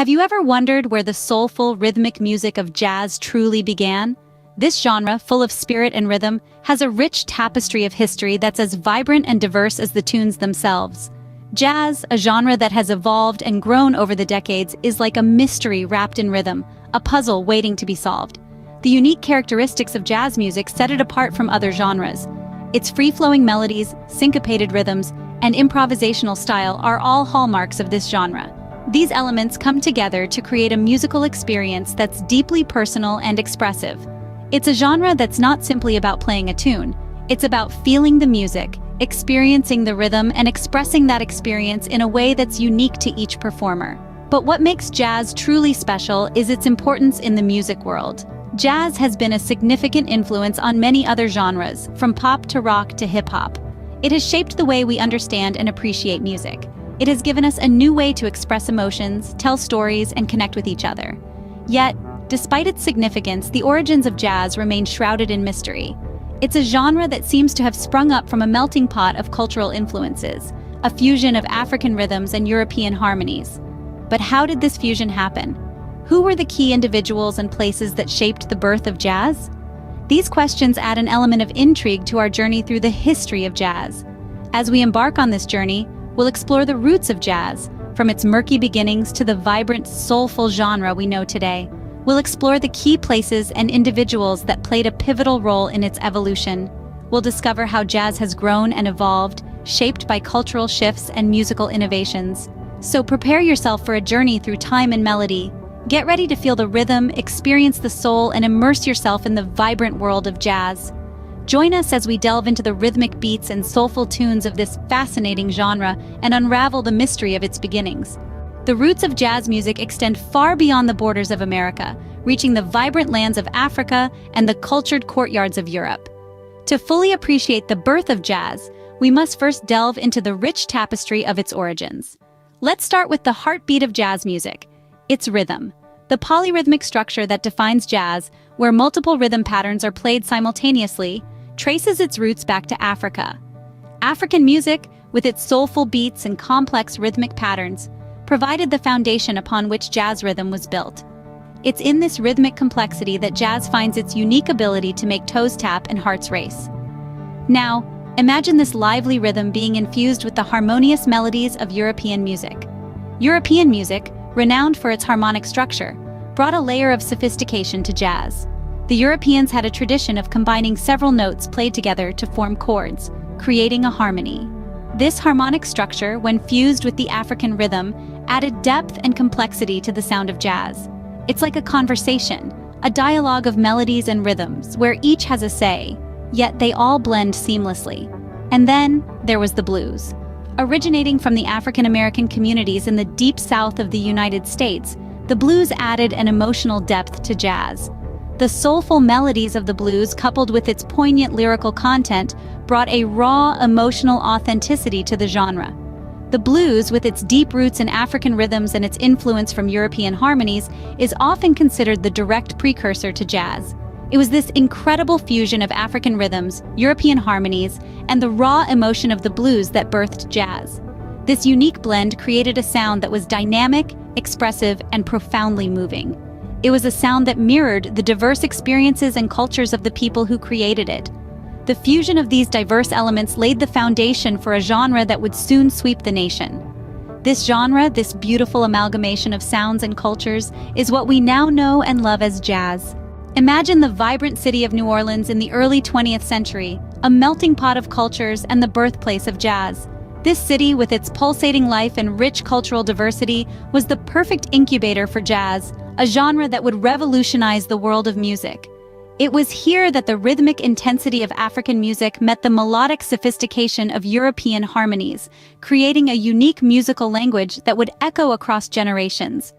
Have you ever wondered where the soulful, rhythmic music of jazz truly began? This genre, full of spirit and rhythm, has a rich tapestry of history that's as vibrant and diverse as the tunes themselves. Jazz, a genre that has evolved and grown over the decades, is like a mystery wrapped in rhythm, a puzzle waiting to be solved. The unique characteristics of jazz music set it apart from other genres. Its free-flowing melodies, syncopated rhythms, and improvisational style are all hallmarks of this genre. These elements come together to create a musical experience that's deeply personal and expressive. It's a genre that's not simply about playing a tune. It's about feeling the music, experiencing the rhythm, and expressing that experience in a way that's unique to each performer. But what makes jazz truly special is its importance in the music world. Jazz has been a significant influence on many other genres, from pop to rock to hip-hop. It has shaped the way we understand and appreciate music. It has given us a new way to express emotions, tell stories, and connect with each other. Yet, despite its significance, the origins of jazz remain shrouded in mystery. It's a genre that seems to have sprung up from a melting pot of cultural influences, a fusion of African rhythms and European harmonies. But how did this fusion happen? Who were the key individuals and places that shaped the birth of jazz? These questions add an element of intrigue to our journey through the history of jazz. As we embark on this journey, we'll explore the roots of jazz, from its murky beginnings to the vibrant, soulful genre we know today. We'll explore the key places and individuals that played a pivotal role in its evolution. We'll discover how jazz has grown and evolved, shaped by cultural shifts and musical innovations. So prepare yourself for a journey through time and melody. Get ready to feel the rhythm, experience the soul, and immerse yourself in the vibrant world of jazz. Join us as we delve into the rhythmic beats and soulful tunes of this fascinating genre and unravel the mystery of its beginnings. The roots of jazz music extend far beyond the borders of America, reaching the vibrant lands of Africa and the cultured courtyards of Europe. To fully appreciate the birth of jazz, we must first delve into the rich tapestry of its origins. Let's start with the heartbeat of jazz music, its rhythm. The polyrhythmic structure that defines jazz, where multiple rhythm patterns are played simultaneously, traces its roots back to Africa. African music, with its soulful beats and complex rhythmic patterns, provided the foundation upon which jazz rhythm was built. It's in this rhythmic complexity that jazz finds its unique ability to make toes tap and hearts race. Now, imagine this lively rhythm being infused with the harmonious melodies of European music. European music, renowned for its harmonic structure, brought a layer of sophistication to jazz. The Europeans had a tradition of combining several notes played together to form chords, creating a harmony. This harmonic structure, when fused with the African rhythm, added depth and complexity to the sound of jazz. It's like a conversation, a dialogue of melodies and rhythms, where each has a say, yet they all blend seamlessly. And then there was the blues. Originating from the African American communities in the deep south of the United States, the blues added an emotional depth to jazz. The soulful melodies of the blues, coupled with its poignant lyrical content, brought a raw, emotional authenticity to the genre. The blues, with its deep roots in African rhythms and its influence from European harmonies, is often considered the direct precursor to jazz. It was this incredible fusion of African rhythms, European harmonies, and the raw emotion of the blues that birthed jazz. This unique blend created a sound that was dynamic, expressive, and profoundly moving. It was a sound that mirrored the diverse experiences and cultures of the people who created it. The fusion of these diverse elements laid the foundation for a genre that would soon sweep the nation. This genre, this beautiful amalgamation of sounds and cultures, is what we now know and love as jazz. Imagine the vibrant city of New Orleans in the early 20th century, a melting pot of cultures and the birthplace of jazz. This city, with its pulsating life and rich cultural diversity, was the perfect incubator for jazz, a genre that would revolutionize the world of music. It was here that the rhythmic intensity of African music met the melodic sophistication of European harmonies, creating a unique musical language that would echo across generations.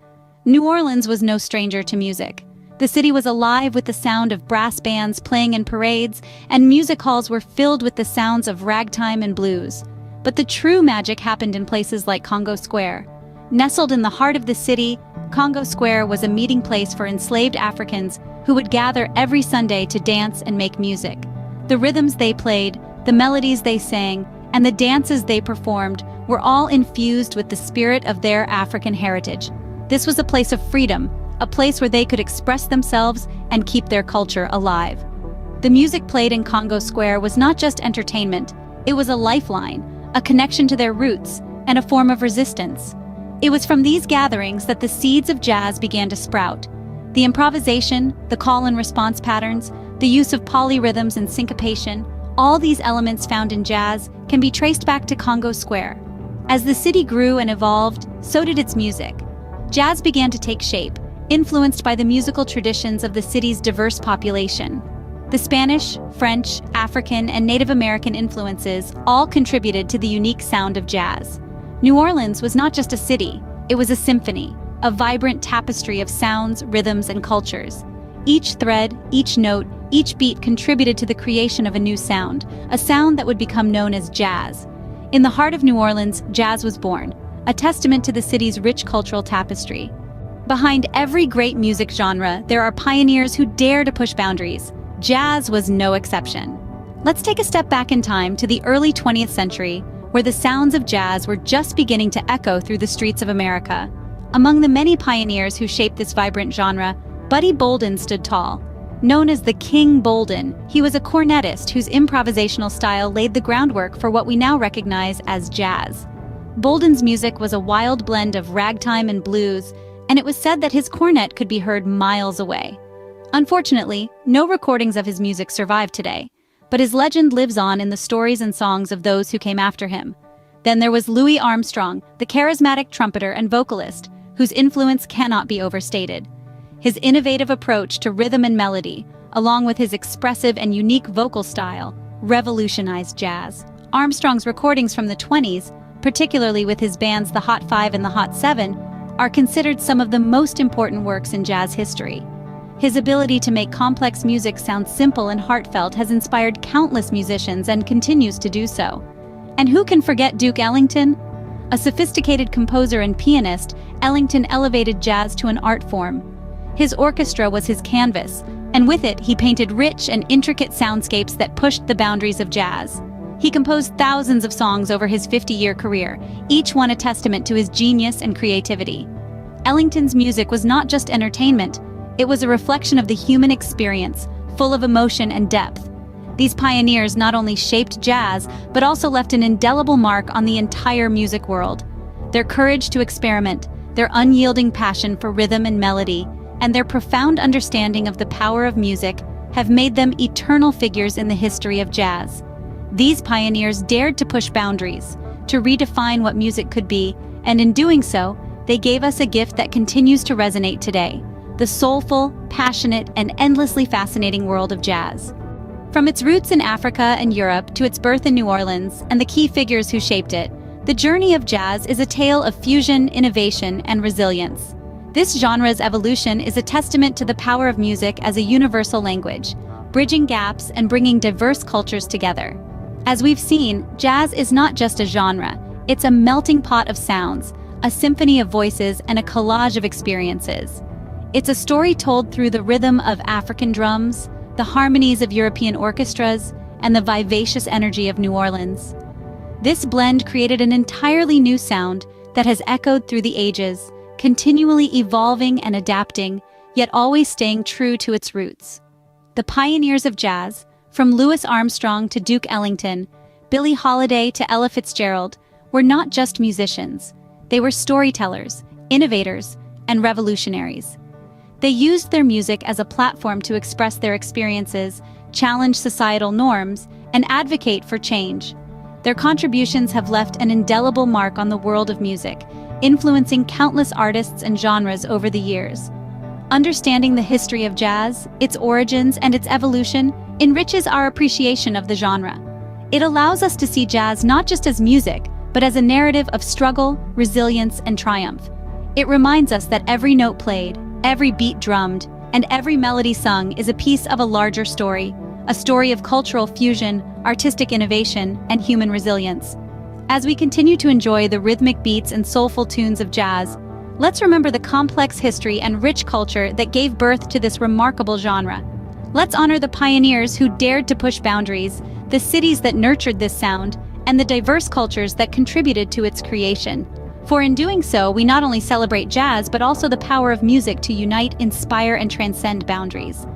New Orleans was no stranger to music. The city was alive with the sound of brass bands playing in parades, and music halls were filled with the sounds of ragtime and blues. But the true magic happened in places like Congo Square. Nestled in the heart of the city, Congo Square was a meeting place for enslaved Africans who would gather every Sunday to dance and make music. The rhythms they played, the melodies they sang, and the dances they performed were all infused with the spirit of their African heritage. This was a place of freedom, a place where they could express themselves and keep their culture alive. The music played in Congo Square was not just entertainment, it was a lifeline, a connection to their roots, and a form of resistance. It was from these gatherings that the seeds of jazz began to sprout. The improvisation, the call and response patterns, the use of polyrhythms and syncopation, all these elements found in jazz can be traced back to Congo Square. As the city grew and evolved, so did its music. Jazz began to take shape, influenced by the musical traditions of the city's diverse population. The Spanish, French, African, and Native American influences all contributed to the unique sound of jazz. New Orleans was not just a city, it was a symphony, a vibrant tapestry of sounds, rhythms, and cultures. Each thread, each note, each beat contributed to the creation of a new sound, a sound that would become known as jazz. In the heart of New Orleans, jazz was born, a testament to the city's rich cultural tapestry. Behind every great music genre, there are pioneers who dare to push boundaries. Jazz was no exception. Let's take a step back in time to the early 20th century, where the sounds of jazz were just beginning to echo through the streets of America. Among the many pioneers who shaped this vibrant genre, Buddy Bolden stood tall. Known as the King Bolden, he was a cornetist whose improvisational style laid the groundwork for what we now recognize as jazz. Bolden's music was a wild blend of ragtime and blues, and it was said that his cornet could be heard miles away. Unfortunately, no recordings of his music survive today, but his legend lives on in the stories and songs of those who came after him. Then there was Louis Armstrong, the charismatic trumpeter and vocalist, whose influence cannot be overstated. His innovative approach to rhythm and melody, along with his expressive and unique vocal style, revolutionized jazz. Armstrong's recordings from the 20s, particularly with his bands the Hot Five and the Hot Seven, are considered some of the most important works in jazz history. His ability to make complex music sound simple and heartfelt has inspired countless musicians and continues to do so. And who can forget Duke Ellington? A sophisticated composer and pianist, Ellington elevated jazz to an art form. His orchestra was his canvas, and with it he painted rich and intricate soundscapes that pushed the boundaries of jazz. He composed thousands of songs over his 50-year career, each one a testament to his genius and creativity. Ellington's music was not just entertainment, it was a reflection of the human experience, full of emotion and depth. These pioneers not only shaped jazz, but also left an indelible mark on the entire music world. Their courage to experiment, their unyielding passion for rhythm and melody, and their profound understanding of the power of music have made them eternal figures in the history of jazz. These pioneers dared to push boundaries, to redefine what music could be, and in doing so, they gave us a gift that continues to resonate today: the soulful, passionate, and endlessly fascinating world of jazz. From its roots in Africa and Europe to its birth in New Orleans and the key figures who shaped it, the journey of jazz is a tale of fusion, innovation, and resilience. This genre's evolution is a testament to the power of music as a universal language, bridging gaps and bringing diverse cultures together. As we've seen, jazz is not just a genre, it's a melting pot of sounds, a symphony of voices, and a collage of experiences. It's a story told through the rhythm of African drums, the harmonies of European orchestras, and the vivacious energy of New Orleans. This blend created an entirely new sound that has echoed through the ages, continually evolving and adapting, yet always staying true to its roots. The pioneers of jazz, from Louis Armstrong to Duke Ellington, Billie Holiday to Ella Fitzgerald, were not just musicians. They were storytellers, innovators, and revolutionaries. They used their music as a platform to express their experiences, challenge societal norms, and advocate for change. Their contributions have left an indelible mark on the world of music, influencing countless artists and genres over the years. Understanding the history of jazz, its origins, and its evolution enriches our appreciation of the genre. It allows us to see jazz not just as music, but as a narrative of struggle, resilience, and triumph. It reminds us that every note played, every beat drummed, and every melody sung is a piece of a larger story, a story of cultural fusion, artistic innovation, and human resilience. As we continue to enjoy the rhythmic beats and soulful tunes of jazz, let's remember the complex history and rich culture that gave birth to this remarkable genre. Let's honor the pioneers who dared to push boundaries, the cities that nurtured this sound, and the diverse cultures that contributed to its creation. For in doing so, we not only celebrate jazz but also the power of music to unite, inspire, and transcend boundaries.